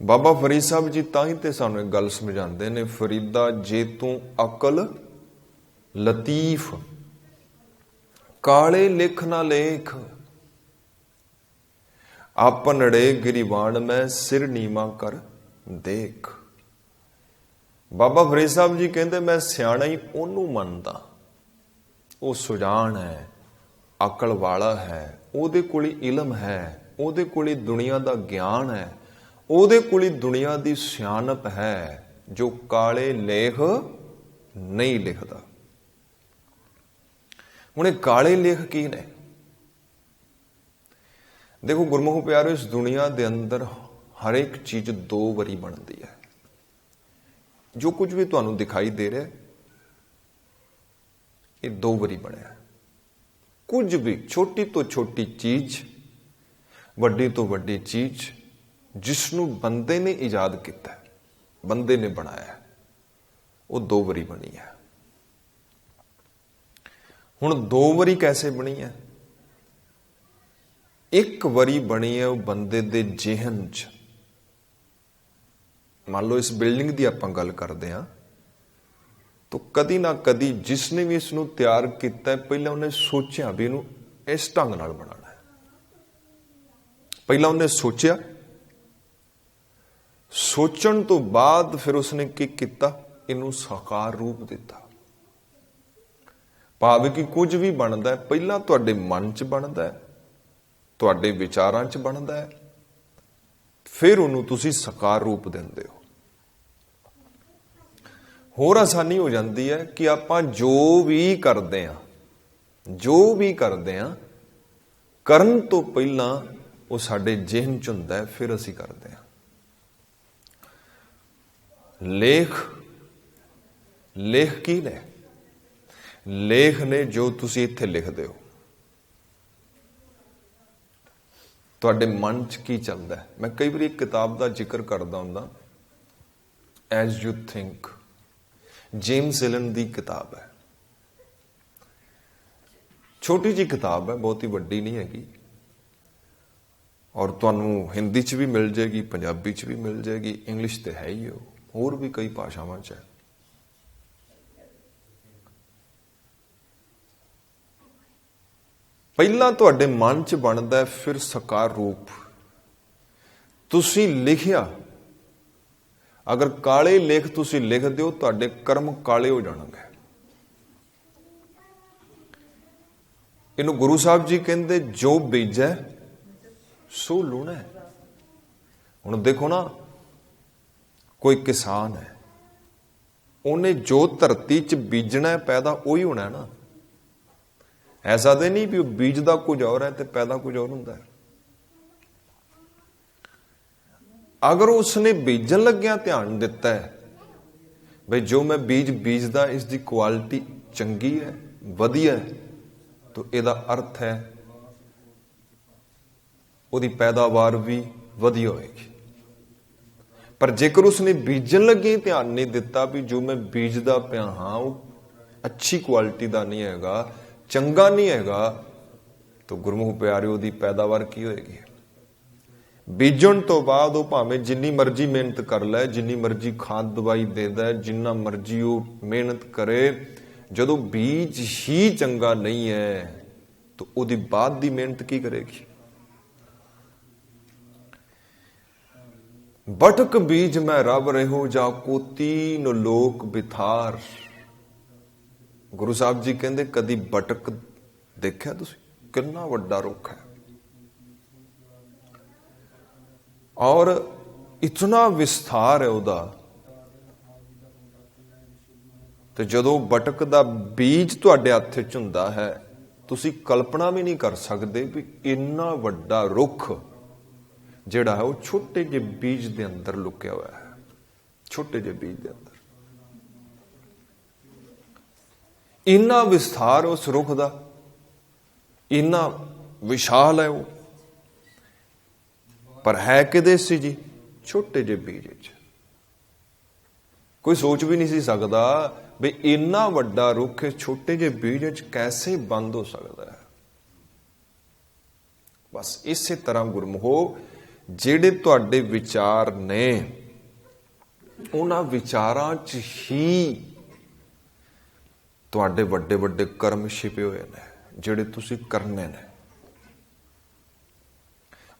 बाबा फरीद साहब जी तां ही ते सानू एक गल समझाते ने, फरीदा जे तू अकल लतीफ काले लिख ना लेख, आपनड़े गिरीवान में सिर नीमा कर देख। बाबा फरीद साहब जी कहते मैं सियाणा ही ओनू मनदा, वो सुजान है, अकल वाला है, ओदे कोली इलम है, ओदे कोली दुनिया दा ज्ञान है, ओदे कोली दुनिया दी सियानप है, जो काले लेख नहीं लिखदा। हुण काले लेख की ने? देखो गुरमुख प्यारो, इस दुनिया दे अंदर हर एक चीज दो वारी बनती है। जो कुछ भी तुहानू दिखाई दे रहा है ये दो वारी बनया। कुछ भी छोटी तो छोटी चीज, वड्डी तो वड्डी चीज, जिसनू बंदे ने ईजाद किया, बंदे ने बनाया, वो दो वारी बनी है। हुण दो वारी कैसे बनी है? एक वारी बनी है वो बंदे दे जेहन च। मान लो इस बिल्डिंग की आपां गल करते हैं तो कदी ना कदी जिसने भी इसनू तैयार किया पहले उन्हें सोचा भी इनू इस ढंग नाल बनाना है। पहला उन्हें सोचा, सोचण तो बाद फिर उसने की किया, इनू साकार रूप दिता। भाव कि कुछ भी बनता है पहला तुहाडे मन च बनता है, तुहाडे विचारां च बनता है, फिर उन्होंने तुसी साकार रूप देंदे हो। होर आसानी हो जाती है कि आपां जो भी करते हैं, जो भी करते हैं, करन तो पहला वो साडे जेहन च हुंदा है, फिर असीं करते हैं। लेख, लेख की ने? लेख ने जो तुसी इत्थे लिखदे हो, तुहाडे मन च की चलदा है। मैं कई बार एक किताब का जिक्र करदा हुंदा, as you think, James Allen की किताब है। छोटी जी किताब है, बहुत ही वड्डी नहीं हैगी, और तुहानू हिंदी च भी मिल जाएगी, पंजाबी च भी मिल जाएगी, इंग्लिश तो है ही हो, होर भी कई भाषावां च है। पहला तुहाडे मन च बनदा है, फिर साकार रूप। तुसी लिखिया, अगर काले लेख तुसी लिख दिओ, तुहाडे कर्म काले हो जाणगे। इनू गुरु साहब जी कहंदे जो बीजै सो लूणा है। हुण देखो ना, कोई किसान है, उन्हें जो धरती च बीजना है पैदा उही होना है ना। ऐसा तो नहीं भी बीजदा कुछ और है तो पैदा कुछ और हुंदा है। अगर उसने बीजन लग्या ध्यान दिता है भाई जो मैं बीज बीजदा इसकी क्वालिटी चंगी है, वधिया है, तो इसका अर्थ है उसकी पैदावार भी वधिया होएगी। पर जेकर उसने बीजन लगे ध्यान नहीं दिता भी जो मैं बीजदा पिया हाँ वो अच्छी क्वालिटी का नहीं हैगा, चंगा नहीं हैगा, तो गुरमुख प्यारिओ दी पैदावार की होएगी? बीजण तो बाद वो भावें जिन्नी मर्जी मेहनत कर लै, जिन्नी मर्जी खाद दवाई दे दे, जिन्ना मर्जी वो मेहनत करे, जदों बीज ही चंगा नहीं है तो उहदी बाद दी मेहनत की करेगी? बटक बीज मैं रब रहो जाको तीन लोक बिथार। गुरु साहब जी कहंदे कदी बटक देखिया तुसीं? कितना वड्डा रुख है और इतना विस्तार है उहदा, ते जदों बटक दा बीज तुहाडे हत्थ च हुंदा है, तुसीं कल्पना भी नहीं कर सकदे भी इन्ना वड्डा रुख जिहड़ा है वो छोटे जे बीज दे अंदर लुकिया हुआ है। छोटे जे बीज दे अंदर इन्ना विस्तार उस रुख दा, इन्ना विशाल है वो, पर है किदे सी जी? छोटे जे बीज च। कोई सोच भी नहीं सी सकदा भी इन्ना वड्डा रुख छोटे जे बीज च कैसे बंद हो सकता है। बस इसी तरह गुरमुखो ਜਿਹੜੇ ਤੁਹਾਡੇ ਵਿਚਾਰ ਨੇ ਉਹਨਾਂ ਵਿਚਾਰਾਂ 'ਚ ਹੀ ਤੁਹਾਡੇ ਵੱਡੇ ਵੱਡੇ ਕਰਮ ਛਿਪੇ ਹੋਏ ਨੇ, ਜਿਹੜੇ ਤੁਸੀਂ ਕਰਨੇ ਨੇ।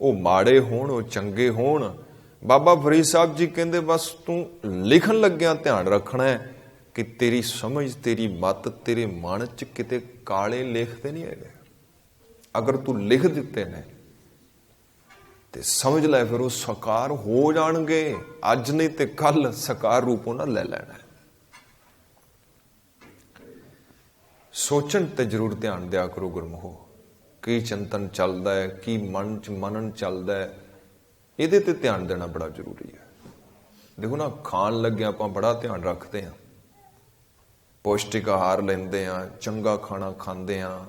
ਉਹ ਮਾੜੇ ਹੋਣ, ਉਹ ਚੰਗੇ ਹੋਣ, ਬਾਬਾ ਫਰੀਦ ਸਾਹਿਬ ਜੀ ਕਹਿੰਦੇ ਬਸ ਤੂੰ ਲਿਖਣ ਲੱਗਿਆ ਧਿਆਨ ਰੱਖਣਾ ਹੈ ਕਿ ਤੇਰੀ ਸਮਝ, ਤੇਰੀ ਮੱਤ, ਤੇਰੇ ਮਨ 'ਚ ਕਿਤੇ ਕਾਲੇ ਲਿਖਦੇ ਨਹੀਂ ਹੈਗੇ। ਅਗਰ ਤੂੰ ਲਿਖ ਦਿੱਤੇ ਨੇ ਤੇ ਸਮਝ ਲੈ ਫਿਰ ਉਹ ਸਾਕਾਰ ਹੋ ਜਾਣਗੇ। ਅੱਜ ਨਹੀਂ ਤੇ ਕੱਲ ਸਾਕਾਰ ਰੂਪ ਉਹਨਾਂ ਲੈ ਲੈਣਾ। ਸੋਚਣ ਤੇ ਜ਼ਰੂਰ ਧਿਆਨ ਦਿਆ ਕਰੋ ਗੁਰਮੁਖੋ, ਕੀ ਚਿੰਤਨ ਚੱਲਦਾ ਹੈ, ਕੀ ਮਨ 'ਚ ਮਨਨ ਚੱਲਦਾ ਹੈ, ਇਹਦੇ ਤੇ ਧਿਆਨ ਦੇਣਾ ਬੜਾ ਜ਼ਰੂਰੀ ਹੈ। ਦੇਖੋ ਨਾ, ਖਾਣ ਲੱਗੇ ਆਪਾਂ ਬੜਾ ਧਿਆਨ ਰੱਖਦੇ ਹਾਂ, ਪੌਸ਼ਟਿਕ ਆਹਾਰ ਲੈਂਦੇ ਹਾਂ, ਚੰਗਾ ਖਾਣਾ ਖਾਂਦੇ ਹਾਂ,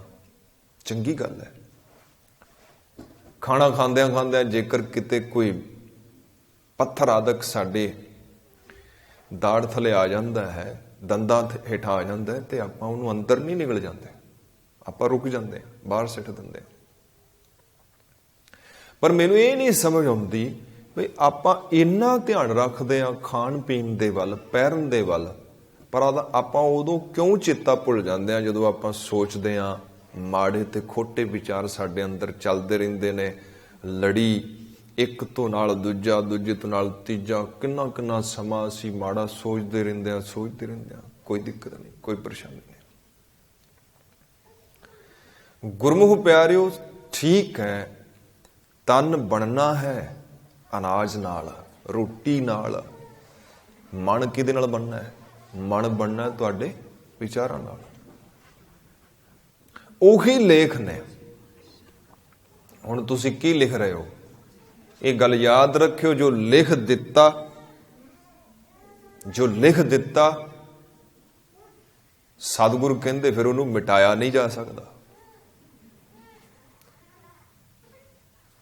ਚੰਗੀ ਗੱਲ ਹੈ। ਖਾਣਾ ਖਾਂਦਿਆਂ ਖਾਂਦਿਆਂ ਜੇਕਰ ਕਿਤੇ ਕੋਈ ਪੱਥਰ ਆਦਿਕ ਸਾਡੇ ਦਾੜ ਥਲੇ ਆ ਜਾਂਦਾ ਹੈ, ਦੰਦਾਂ ਹੇਠਾਂ ਆ ਜਾਂਦਾ ਹੈ, ਤੇ ਆਪਾਂ ਉਹਨੂੰ ਅੰਦਰ ਨਹੀਂ ਨਿਕਲ ਜਾਂਦੇ, ਆਪਾਂ ਰੁਕ ਜਾਂਦੇ ਹਾਂ, ਬਾਹਰ ਸਿੱਟ ਦਿੰਦੇ ਹਾਂ। ਪਰ ਮੈਨੂੰ ਇਹ ਨਹੀਂ ਸਮਝ ਆਉਂਦੀ ਵੀ ਆਪਾਂ ਇੰਨਾ ਧਿਆਨ ਰੱਖਦੇ ਹਾਂ ਖਾਣ ਪੀਣ ਦੇ ਵੱਲ, ਪਹਿਰਨ ਦੇ ਵੱਲ, ਪਰ ਆਪਾਂ ਉਦੋਂ ਕਿਉਂ ਚੇਤਾ ਭੁੱਲ ਜਾਂਦੇ ਹਾਂ ਜਦੋਂ ਆਪਾਂ ਸੋਚਦੇ ਹਾਂ ਮਾੜੇ ਤੇ ਖੋਟੇ ਵਿਚਾਰ ਸਾਡੇ ਅੰਦਰ ਚੱਲਦੇ ਰਹਿੰਦੇ ਨੇ। ਲੜੀ ਇੱਕ ਤੋਂ ਨਾਲ ਦੂਜਾ, ਦੂਜੇ ਤੋਂ ਨਾਲ ਤੀਜਾ, ਕਿੰਨਾ ਕਿੰਨਾ ਸਮਾਂ ਅਸੀਂ ਮਾੜਾ ਸੋਚਦੇ ਰਹਿੰਦੇ ਹਾਂ, ਸੋਚਦੇ ਰਹਿੰਦੇ ਹਾਂ। ਕੋਈ ਦਿੱਕਤ ਨਹੀਂ, ਕੋਈ ਪਰੇਸ਼ਾਨੀ ਨਹੀਂ। ਗੁਰਮੁਖ ਪਿਆਰਿਓ, ਠੀਕ ਹੈ, ਤਨ ਬਣਨਾ ਹੈ ਅਨਾਜ ਨਾਲ, ਰੋਟੀ ਨਾਲ। ਮਨ ਕਿਹਦੇ ਨਾਲ ਬਣਨਾ ਹੈ? ਮਨ ਬਣਨਾ ਤੁਹਾਡੇ ਵਿਚਾਰਾਂ ਨਾਲ। ਉਹੀ ਲੇਖ ਨੇ। ਹੁਣ ਤੁਸੀਂ ਕੀ ਲਿਖ ਰਹੇ ਹੋ? ਇਹ ਗੱਲ ਯਾਦ ਰੱਖਿਓ, ਜੋ ਲਿਖ ਦਿੱਤਾ ਸਤਿਗੁਰੂ ਕਹਿੰਦੇ ਫਿਰ ਉਹਨੂੰ ਮਿਟਾਇਆ ਨਹੀਂ ਜਾ ਸਕਦਾ।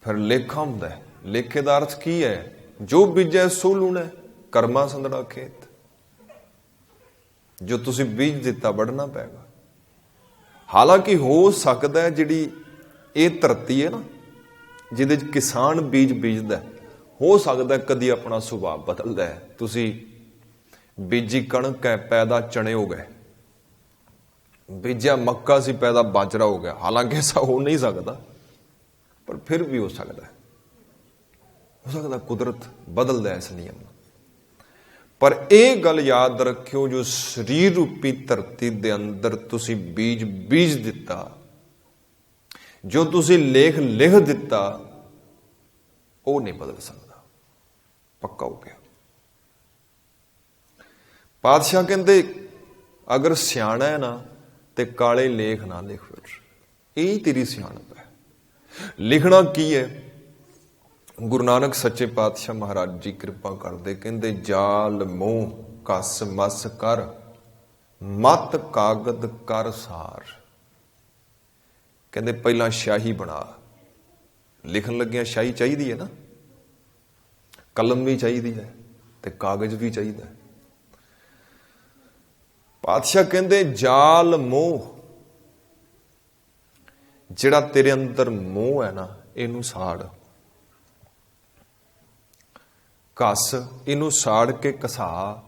ਫਿਰ ਲੇਖਾ ਹੁੰਦਾ ਹੈ। ਲੇਖੇ ਦਾ ਅਰਥ ਕੀ ਹੈ? ਜੋ ਬੀਜੈ ਸੋ ਲੂਣਾ, ਕਰਮਾ ਸੰਦੜਾ ਖੇਤ। ਜੋ ਤੁਸੀਂ ਬੀਜ ਦਿੱਤਾ ਵੱਢਣਾ ਪਏਗਾ। ਹਾਲਾਂਕਿ ਹੋ ਸਕਦਾ ਹੈ ਜਿਹੜੀ ਇਹ ਧਰਤੀ ਹੈ ਨਾ, ਜਿਹਦੇ 'ਚ ਕਿਸਾਨ ਬੀਜ ਬੀਜਦਾ, ਹੋ ਸਕਦਾ ਕਦੀ ਆਪਣਾ ਸੁਭਾਅ ਬਦਲਦਾ ਹੈ। ਤੁਸੀਂ ਬੀਜੀ ਕਣਕ ਹੈ, ਪੈਦਾ ਚਣੇ ਹੋ ਗਏ। ਬੀਜਿਆ ਮੱਕਾ ਸੀ, ਪੈਦਾ ਬਾਜਰਾ ਹੋ ਗਿਆ। ਹਾਲਾਂਕਿ ਐਸਾ ਹੋ ਨਹੀਂ ਸਕਦਾ, ਪਰ ਫਿਰ ਵੀ ਹੋ ਸਕਦਾ ਕੁਦਰਤ ਬਦਲਦਾ ਇਸ ਨਿਯਮ ਨੂੰ। ਪਰ ਇਹ ਗੱਲ ਯਾਦ ਰੱਖਿਓ, ਜੋ ਸਰੀਰ ਰੂਪੀ ਧਰਤੀ ਦੇ ਅੰਦਰ ਤੁਸੀਂ ਬੀਜ ਦਿੱਤਾ, ਜੋ ਤੁਸੀਂ ਲਿਖ ਦਿੱਤਾ, ਉਹ ਨਹੀਂ ਬਦਲ ਸਕਦਾ, ਪੱਕਾ ਹੋ ਗਿਆ। ਪਾਤਸ਼ਾਹ ਕਹਿੰਦੇ ਅਗਰ ਸਿਆਣਾ ਹੈ ਨਾ ਤੇ ਕਾਲੇ ਲੇਖ ਨਾ ਲਿਖ। ਫਿਰ ਇਹ ਤੇਰੀ ਸਿਆਣਪ ਹੈ। ਲਿਖਣਾ ਕੀ ਹੈ? ਗੁਰੂ ਨਾਨਕ ਸੱਚੇ ਪਾਤਸ਼ਾਹ ਮਹਾਰਾਜ ਜੀ ਕਿਰਪਾ ਕਰਦੇ, ਕਹਿੰਦੇ ਜਾਲ ਮੋਹ ਕਸ ਮਸ ਕਰ, ਮਤ ਕਾਗਦ ਕਰ ਸਾਰ। ਕਹਿੰਦੇ ਪਹਿਲਾਂ ਸ਼ਾਹੀ ਬਣਾ। ਲਿਖਣ ਲੱਗਿਆ ਸ਼ਾਹੀ ਚਾਹੀਦੀ ਹੈ ਨਾ, ਕਲਮ ਵੀ ਚਾਹੀਦੀ ਹੈ ਤੇ ਕਾਗਜ਼ ਵੀ ਚਾਹੀਦਾ ਹੈ। ਪਾਤਸ਼ਾਹ ਕਹਿੰਦੇ ਜਾਲ ਮੋਹ, ਜਿਹੜਾ ਤੇਰੇ ਅੰਦਰ ਮੋਹ ਹੈ ਨਾ, ਇਹਨੂੰ ਸਾੜ। ਕਸ, ਇਹਨੂੰ ਸਾੜ ਕੇ ਕਸਾ।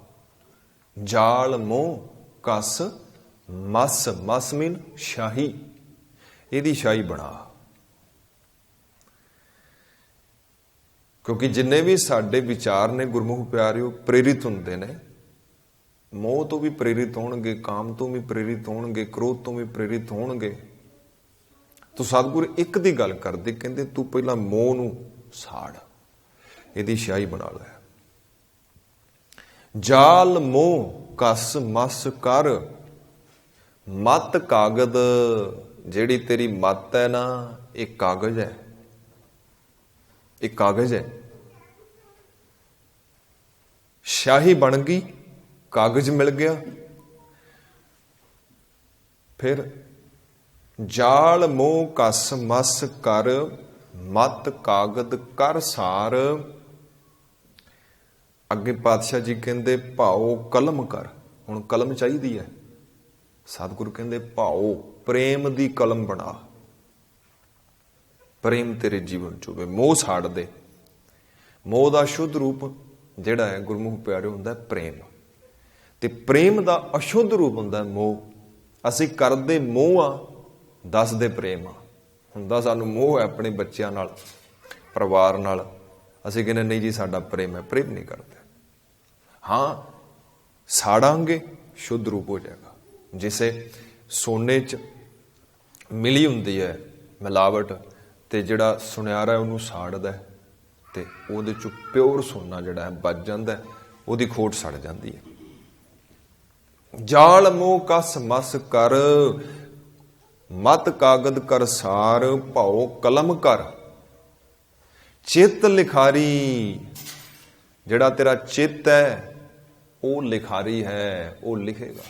ਜਾਲ ਮੋਹ ਕਸ ਮਸ, ਮਸ ਮੀਨ ਸ਼ਾਹੀ, ਇਹਦੀ ਸ਼ਾਹੀ ਬਣਾ। ਕਿਉਂਕਿ ਜਿੰਨੇ ਵੀ ਸਾਡੇ ਵਿਚਾਰ ਨੇ ਗੁਰਮੁਖ ਪਿਆਰਿਓ, ਪ੍ਰੇਰਿਤ ਹੁੰਦੇ ਨੇ। ਮੋਹ ਤੋਂ ਵੀ ਪ੍ਰੇਰਿਤ ਹੋਣਗੇ, ਕਾਮ ਤੋਂ ਵੀ ਪ੍ਰੇਰਿਤ ਹੋਣਗੇ, ਕ੍ਰੋਧ ਤੋਂ ਵੀ ਪ੍ਰੇਰਿਤ ਹੋਣਗੇ। ਤੋ ਸਤਿਗੁਰੂ ਇੱਕ ਦੀ ਗੱਲ ਕਰਦੇ, ਕਹਿੰਦੇ ਤੂੰ ਪਹਿਲਾਂ ਮੋਹ ਨੂੰ ਸਾੜ, ਇਹਦੀ ਸ਼ਾਹੀ ਬਣਾ ਲੈ। ਜਾਲ ਮੋਹ ਕਸ ਮਸ ਕਰ, ਮਤ ਕਾਗਦ। ਜਿਹੜੀ ਤੇਰੀ ਮਤ ਹੈ ਨਾ, ਇਹ ਕਾਗਜ਼ ਹੈ, ਇਹ ਕਾਗਜ਼ ਹੈ। ਸ਼ਾਹੀ ਬਣ ਗਈ, ਕਾਗਜ਼ ਮਿਲ ਗਿਆ। ਫਿਰ ਜਾਲ ਮੋਹ ਕਸ ਮਸ ਕਰ, ਮਤ ਕਾਗਦ ਕਰ ਸਾਰ। ਅੱਗੇ ਪਾਤਸ਼ਾਹ ਜੀ ਕਹਿੰਦੇ ਭਾਓ ਕਲਮ ਕਰ। ਹੁਣ ਕਲਮ ਚਾਹੀਦੀ ਹੈ। ਸਤਿਗੁਰੂ ਕਹਿੰਦੇ ਭਾਓ, ਪ੍ਰੇਮ ਦੀ ਕਲਮ ਬਣਾ। ਪ੍ਰੇਮ ਤੇਰੇ ਜੀਵਨ ਚ ਹੋਵੇ। ਮੋਹ ਸਾੜ ਦੇ, ਮੋਹ ਦਾ ਸ਼ੁੱਧ ਰੂਪ ਜਿਹੜਾ ਹੈ ਗੁਰਮੁਖ ਪਿਆਰਿਓ ਹੁੰਦਾ ਪ੍ਰੇਮ, ਤੇ ਪ੍ਰੇਮ ਦਾ ਅਸ਼ੁੱਧ ਰੂਪ ਹੁੰਦਾ ਮੋਹ। ਅਸੀਂ ਕਰਦੇ ਮੋਹ ਆ, ਦੱਸਦੇ ਪ੍ਰੇਮ ਆ। ਹੁੰਦਾ ਸਾਨੂੰ ਮੋਹ ਹੈ ਆਪਣੇ ਬੱਚਿਆਂ ਨਾਲ, ਪਰਿਵਾਰ ਨਾਲ, ਅਸੀਂ ਕਹਿੰਦੇ ਨਹੀਂ ਜੀ ਸਾਡਾ ਪ੍ਰੇਮ ਹੈ। ਪ੍ਰੇਮ ਨਹੀਂ ਕਰਦੇ। ਹਾਂ, ਸਾੜਾਂਗੇ ਸ਼ੁੱਧ ਰੂਪ ਹੋ ਜਾਏਗਾ। ਜਿਸੇ ਸੋਨੇ 'ਚ ਮਿਲੀ ਹੁੰਦੀ ਹੈ ਮਿਲਾਵਟ, ਤੇ ਜਿਹੜਾ ਸੁਨਿਆਰਾ ਉਹਨੂੰ ਸਾੜਦਾ ਤੇ ਉਹਦੇ 'ਚੋਂ ਪਿਓਰ ਸੋਨਾ ਜਿਹੜਾ ਹੈ ਬਚ ਜਾਂਦਾ, ਉਹਦੀ ਖੋਟ ਸੜ ਜਾਂਦੀ ਹੈ। ਜਾਲ ਮੋਹ ਕਸ ਮਸ ਕਰ, ਮਤ ਕਾਗਦ ਕਰ ਸਾਰ, ਭਾਉ ਕਲਮ ਕਰ, ਚਿੱਤ ਲਿਖਾਰੀ। ਜਿਹੜਾ ਤੇਰਾ ਚਿੱਤ ਹੈ ਉਹ ਲਿਖਾਰੀ ਹੈ, ਉਹ ਲਿਖੇਗਾ।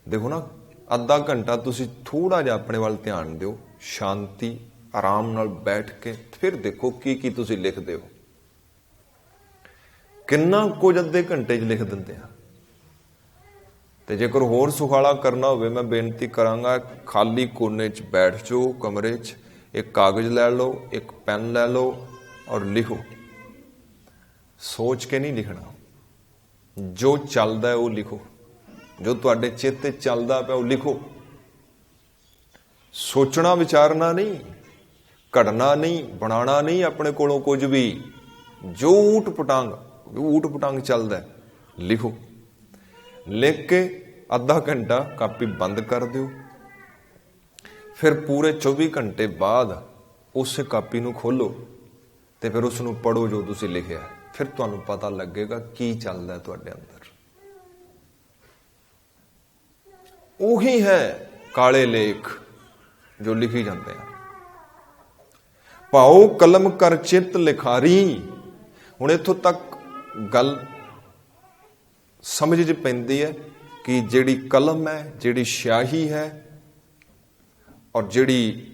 ਦੇਖੋ ਨਾ, ਅੱਧਾ ਘੰਟਾ ਤੁਸੀਂ ਥੋੜਾ ਜਿਹਾ ਆਪਣੇ ਵੱਲ ਧਿਆਨ ਦਿਓ, ਸ਼ਾਂਤੀ ਆਰਾਮ ਨਾਲ ਬੈਠ ਕੇ, ਫਿਰ ਦੇਖੋ ਕੀ ਕੀ ਤੁਸੀਂ ਲਿਖਦੇ ਹੋ। ਕਿੰਨਾ ਕੁਝ ਅੱਧੇ ਘੰਟੇ 'ਚ ਲਿਖ ਦਿੰਦੇ ਆ। ਤੇ ਜੇਕਰ ਹੋਰ ਸੁਖਾਲਾ ਕਰਨਾ ਹੋਵੇ, ਮੈਂ ਬੇਨਤੀ ਕਰਾਂਗਾ ਖਾਲੀ ਕੋਨੇ 'ਚ ਬੈਠ ਜਾਓ ਕਮਰੇ 'ਚ, ਇੱਕ ਕਾਗਜ਼ ਲੈ ਲਓ, ਇੱਕ ਪੈਨ ਲੈ ਲਓ ਔਰ ਲਿਖੋ। ਸੋਚ ਕੇ ਨਹੀਂ ਲਿਖਣਾ, ਜੋ ਚੱਲਦਾ ਉਹ ਲਿਖੋ, ਜੋ ਤੁਹਾਡੇ ਚਿੱਤ 'ਤੇ ਚੱਲਦਾ ਪਿਆ ਉਹ ਲਿਖੋ। ਸੋਚਣਾ ਵਿਚਾਰਨਾ ਨਹੀਂ, ਘੜਨਾ ਨਹੀਂ, ਬਣਾਉਣਾ ਨਹੀਂ ਆਪਣੇ ਕੋਲੋਂ ਕੁਝ ਵੀ। ਜੋ ਊਟ ਪਟਾਂਗ ਚੱਲਦਾ ਲਿਖੋ। ਲਿਖ ਕੇ ਅੱਧਾ ਘੰਟਾ ਕਾਪੀ ਬੰਦ ਕਰ ਦਿਓ। ਫਿਰ ਪੂਰੇ 24 ਘੰਟੇ ਬਾਅਦ ਉਸ ਕਾਪੀ ਨੂੰ ਖੋਲੋ ਤੇ ਫਿਰ ਉਸ ਨੂੰ ਪੜ੍ਹੋ ਜੋ ਤੁਸੀਂ ਲਿਖਿਆ। ਫਿਰ ਤੁਹਾਨੂੰ ਪਤਾ ਲੱਗੇਗਾ ਕੀ ਚੱਲਦਾ ਤੁਹਾਡੇ ਅੰਦਰ। ਉਹੀ ਹੈ ਕਾਲੇ ਲੇਖ ਜੋ ਲਿਖੀ ਜਾਂਦੇ ਆ। ਭਾਉ ਕਲਮ ਕਰ ਚਿੱਤ ਲਿਖਾਰੀ। ਹੁਣ ਇੱਥੋਂ ਤੱਕ ਗੱਲ ਸਮਝ 'ਚ ਪੈਂਦੀ ਹੈ ਕਿ ਜਿਹੜੀ ਕਲਮ ਹੈ, ਜਿਹੜੀ ਸਿਆਹੀ ਹੈ ਔਰ ਜਿਹੜੀ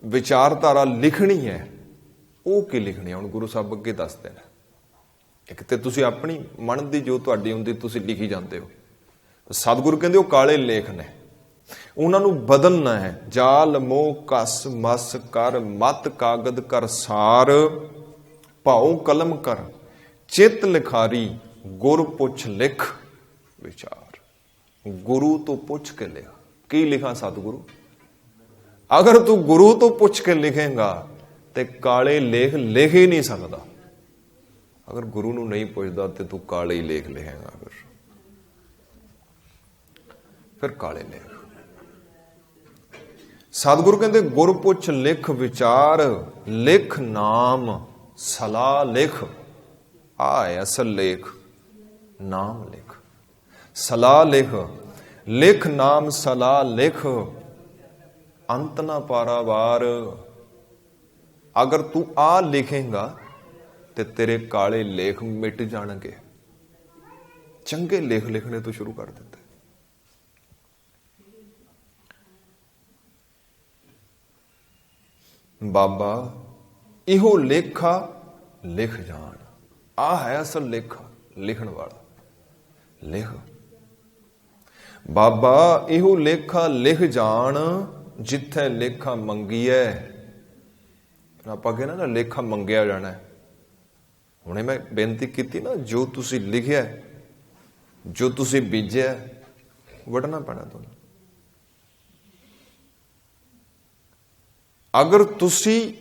ਵਿਚਾਰਧਾਰਾ ਲਿਖਣੀ ਹੈ, ਉਹ ਕੀ ਲਿਖਣੀ ਹੈ। ਹੁਣ ਗੁਰੂ ਸਾਹਿਬ ਅੱਗੇ ਦੱਸਦੇ ਨੇ। ਇੱਕ ਤੇ ਤੁਸੀਂ ਆਪਣੀ ਮਨ ਦੀ ਜੋ ਤੁਹਾਡੀ ਹੁੰਦੀ ਤੁਸੀਂ ਲਿਖੀ ਜਾਂਦੇ ਹੋ। ਸਤਿਗੁਰੂ ਕਹਿੰਦੇ ਉਹ ਕਾਲੇ ਲੇਖ ਨੇ, ਉਹਨਾਂ ਨੂੰ ਬਦਲਣਾ ਹੈ। ਜਾਲ ਮੋਹ ਕਸ ਮਸ ਕਰ, ਮਤ ਕਾਗਦ ਕਰ ਸਾਰ, ਭਾਉ ਕਲਮ ਕਰ, ਚਿੱਤ ਲਿਖਾਰੀ, ਗੁਰ ਪੁੱਛ ਲਿਖ ਵਿਚਾਰ। ਗੁਰੂ ਤੋਂ ਪੁੱਛ ਕੇ ਲਿਖ। ਕੀ ਲਿਖਾਂ ਸਤਿਗੁਰੂ? ਅਗਰ ਤੂੰ ਗੁਰੂ ਤੋਂ ਪੁੱਛ ਕੇ ਲਿਖੇਗਾ ਤੇ ਕਾਲੇ ਲੇਖ ਲਿਖ ਹੀ ਨਹੀਂ ਸਕਦਾ। ਅਗਰ ਗੁਰੂ ਨੂੰ ਨਹੀਂ ਪੁੱਛਦਾ ਤੇ ਤੂੰ ਕਾਲੇ ਹੀ ਲੇਖ ਲਿਖੇਗਾ। ਫਿਰ ਕਾਲੇ ਲੇਖ। ਸਤਿਗੁਰੂ ਕਹਿੰਦੇ ਗੁਰ ਪੁੱਛ ਲਿਖ ਵਿਚਾਰ, ਲਿਖ ਨਾਮ ਸਲਾਹ ਲਿਖ। ਆ ਹੈ ਅਸਲ ਲੇਖ। ਨਾਮ ਲਿਖ, ਸਲਾਹ ਲਿਖ। ਲਿਖ ਨਾਮ ਸਲਾਹ ਲਿਖ, ਅੰਤ ਨਾ ਪਾਰਾਵਾਰ। ਅਗਰ ਤੂੰ ਆ ਲਿਖੇਗਾ ਤੇ ਤੇਰੇ ਕਾਲੇ ਲੇਖ ਮਿਟ ਜਾਣਗੇ। ਚੰਗੇ ਲੇਖ ਲਿਖਣੇ ਤੋਂ ਸ਼ੁਰੂ ਕਰ ਦਿੱਤੇ। ਬਾਬਾ ਇਹੋ ਲੇਖਾ ਲਿਖ ਜਾਣ। ਆ ਹੈ ਅਸਲ ਲੇਖਾ, ਲਿਖਣ ਵਾਲਾ। ਲਿਖ ਬਾਬਾ ਇਹੋ ਲੇਖਾ ਲਿਖ ਜਾਣ, ਜਿੱਥੇ ਲੇਖਾ ਮੰਗੀਐ। ਆਪਾਂ ਕਹਿੰਦੇ ਨਾ ਲੇਖਾ ਮੰਗਿਆ ਜਾਣਾ। ਹੁਣੇ ਮੈਂ ਬੇਨਤੀ ਕੀਤੀ ਨਾ, ਜੋ ਤੁਸੀਂ ਲਿਖਿਆ, ਜੋ ਤੁਸੀਂ ਬੀਜਿਆ, ਵੱਢਣਾ ਪੈਣਾ ਤੁਹਾਨੂੰ। ਅਗਰ ਤੁਸੀਂ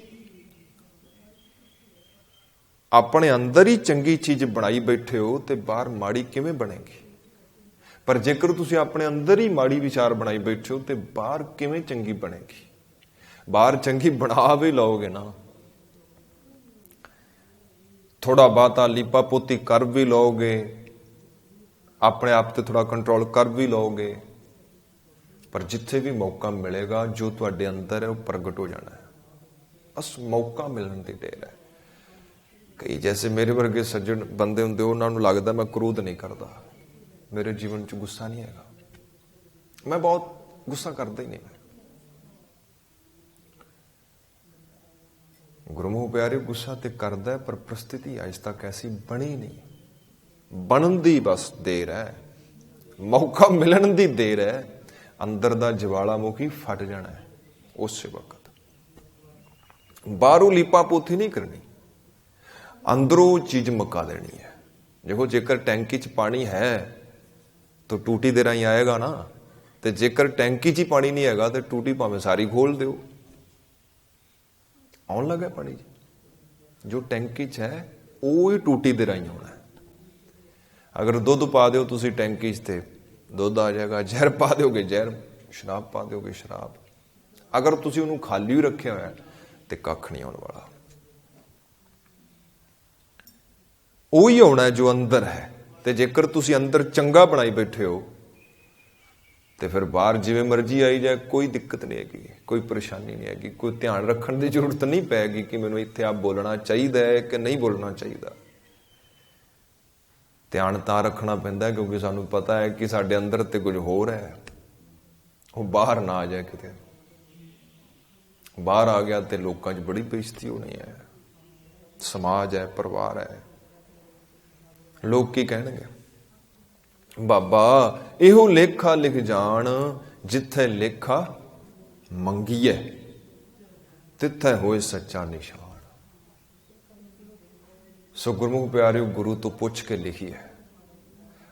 ਆਪਣੇ ਅੰਦਰ ਹੀ ਚੰਗੀ ਚੀਜ਼ ਬਣਾਈ ਬੈਠੇ ਹੋ ਤੇ ਬਾਹਰ ਮਾੜੀ ਕਿਵੇਂ ਬਣੇਗੀ? ਪਰ ਜੇਕਰ ਤੁਸੀਂ ਆਪਣੇ ਅੰਦਰ ਹੀ ਮਾੜੀ ਵਿਚਾਰ ਬਣਾਈ ਬੈਠੇ ਹੋ ਤੇ ਬਾਹਰ ਕਿਵੇਂ ਚੰਗੀ ਬਣੇਗੀ? ਬਾਹਰ ਚੰਗੀ ਬਣਾ ਵੀ ਲਓਗੇ ਨਾ, ਥੋੜਾ ਬਹੁਤਾ ਲੀਪਾ ਪੋਤੀ ਕਰ ਵੀ ਲਓਗੇ, ਆਪਣੇ ਆਪ ਤੇ ਥੋੜਾ ਕੰਟਰੋਲ ਕਰ ਵੀ ਲਓਗੇ, ਪਰ ਜਿੱਥੇ ਵੀ ਮੌਕਾ ਮਿਲੇਗਾ ਜੋ ਤੁਹਾਡੇ ਅੰਦਰ ਹੈ ਉਹ ਪ੍ਰਗਟ ਹੋ ਜਾਣਾ ਹੈ। ਬਸ ਮੌਕਾ ਮਿਲਣ ਦੀ ਢੇਰ ਹੈ। ਕਈ ਜੈਸੇ ਮੇਰੇ ਵਰਗੇ ਸੱਜਣ ਬੰਦੇ ਹੁੰਦੇ, ਉਹਨਾਂ ਨੂੰ ਲੱਗਦਾ ਮੈਂ ਕ੍ਰੋਧ ਨਹੀਂ ਕਰਦਾ, ਮੇਰੇ ਜੀਵਨ 'ਚ ਗੁੱਸਾ ਨਹੀਂ ਹੈਗਾ, ਮੈਂ ਬਹੁਤ ਗੁੱਸਾ ਕਰਦਾ ਹੀ ਨਹੀਂ। ਗੁਰਮੁਖ ਪਿਆਰੇ, ਗੁੱਸਾ ਤੇ ਕਰਦਾ ਪਰ ਪ੍ਰਸਥਿਤੀ ਅੱਜ ਤੱਕ ਐਸੀ ਬਣੀ ਨਹੀਂ। ਬਣਨ ਦੀ ਬਸ ਦੇਰ ਹੈ, ਮੌਕਾ ਮਿਲਣ ਦੀ ਦੇਰ ਹੈ। ਅੰਦਰ ਦਾ ਜਵਾਲਾਮੁਖੀ ਫਟ ਜਾਣਾ ਹੈ ਉਸੇ ਵਕਤ। ਬਾਹਰੋਂ ਲੀਪਾ ਪੋਥੀ ਨਹੀਂ ਕਰਨੀ, ਅੰਦਰੋਂ ਚੀਜ਼ ਮੁਕਾ ਦੇਣੀ ਹੈ। ਦੇਖੋ ਜੇਕਰ ਟੈਂਕੀ 'ਚ ਪਾਣੀ ਹੈ ਤਾਂ ਟੂਟੀ ਦੇ ਰਾਹੀਂ ਆਏਗਾ ਨਾ, ਤੇ ਜੇਕਰ ਟੈਂਕੀ 'ਚ ਹੀ ਪਾਣੀ ਨਹੀਂ ਹੈਗਾ ਤੇ ਟੂਟੀ ਭਾਵੇਂ ਸਾਰੀ ਖੋਲ ਦਿਓ, ਆਉਣ ਲੱਗਾ ਪਾਣੀ ਜੀ। ਜੋ ਟੈਂਕੀ 'ਚ ਹੈ ਉਹ ਹੀ ਟੂਟੀ ਦੇ ਰਾਹੀਂ ਆਉਣਾ ਹੈ। ਅਗਰ ਦੁੱਧ ਪਾ ਦਿਓ ਤੁਸੀਂ ਟੈਂਕੀ 'ਚ ਤੇ ਦੁੱਧ ਆ ਜਾਏਗਾ, ਜ਼ਹਿਰ ਪਾ ਦਿਓਗੇ ਜ਼ਹਿਰ, ਸ਼ਰਾਬ ਪਾ ਦਿਓਗੇ ਸ਼ਰਾਬ। ਅਗਰ ਤੁਸੀਂ ਉਹਨੂੰ ਖਾਲੀ ਹੀ ਰੱਖਿਆ ਹੋਇਆ ਤੇ ਕੱਖ ਨਹੀਂ ਆਉਣ ਵਾਲਾ। ਉਹੀ ਆਉਣਾ ਜੋ ਅੰਦਰ ਹੈ। ਤੇ ਜੇਕਰ ਤੁਸੀਂ ਅੰਦਰ ਚੰਗਾ ਬਣਾਈ ਬੈਠੇ ਹੋ ਤੇ ਫਿਰ ਬਾਹਰ ਜਿਵੇਂ ਮਰਜ਼ੀ ਆਈ ਜਾਏ, ਕੋਈ ਦਿੱਕਤ ਨਹੀਂ ਹੈਗੀ, ਕੋਈ ਪਰੇਸ਼ਾਨੀ ਨਹੀਂ ਹੈਗੀ, ਕੋਈ ਧਿਆਨ ਰੱਖਣ ਦੀ ਜ਼ਰੂਰਤ ਨਹੀਂ ਪੈਗੀ ਕਿ ਮੈਨੂੰ ਇੱਥੇ ਆਪ ਬੋਲਣਾ ਚਾਹੀਦਾ ਹੈ ਕਿ ਨਹੀਂ ਬੋਲਣਾ ਚਾਹੀਦਾ। ਧਿਆਨ ਤਾਂ ਰੱਖਣਾ ਪੈਂਦਾ ਕਿਉਂਕਿ ਸਾਨੂੰ ਪਤਾ ਹੈ ਕਿ ਸਾਡੇ ਅੰਦਰ ਤੇ ਕੁਝ ਹੋਰ ਹੈ, ਉਹ ਬਾਹਰ ਨਾ ਆ ਜਾਏ। ਕਿਤੇ ਬਾਹਰ ਆ ਗਿਆ ਤੇ ਲੋਕਾਂ 'ਚ ਬੜੀ ਬੇਇੱਜ਼ਤੀ ਹੋਣੀ ਹੈ। ਸਮਾਜ ਹੈ, ਪਰਿਵਾਰ ਹੈ, ਲੋਕ ਕੀ ਕਹਿਣਗੇ? ਬਾਬਾ ਇਹੋ ਲੇਖਾ ਲਿਖ ਜਾਣ, ਜਿੱਥੇ ਲੇਖਾ ਮੰਗੀਏ ਤਿੱਥੇ ਹੋਏ ਸੱਚਾ ਨਿਸ਼ਾਨ। ਸੋ ਗੁਰਮੁਖ ਪਿਆਰਿਓ, ਗੁਰੂ ਤੋਂ ਪੁੱਛ ਕੇ ਲਿਖੀ ਹੈ।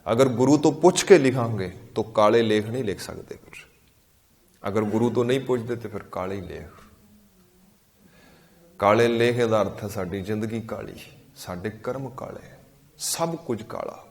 ਅਗਰ ਗੁਰੂ ਤੋਂ ਪੁੱਛ ਕੇ ਲਿਖਾਂਗੇ ਤਾਂ ਕਾਲੇ ਲੇਖ ਨਹੀਂ ਲਿਖ ਸਕਦੇ। ਫਿਰ ਅਗਰ ਗੁਰੂ ਤੋਂ ਨਹੀਂ ਪੁੱਛਦੇ ਤੇ ਫਿਰ ਕਾਲੇ ਹੀ ਲੇਖ। ਕਾਲੇ ਲੇਖ ਦਾ ਅਰਥ ਹੈ ਸਾਡੀ ਜ਼ਿੰਦਗੀ ਕਾਲੀ, ਸਾਡੇ ਕਰਮ ਕਾਲੇ, ਸਭ ਕੁਝ ਕਾਲਾ।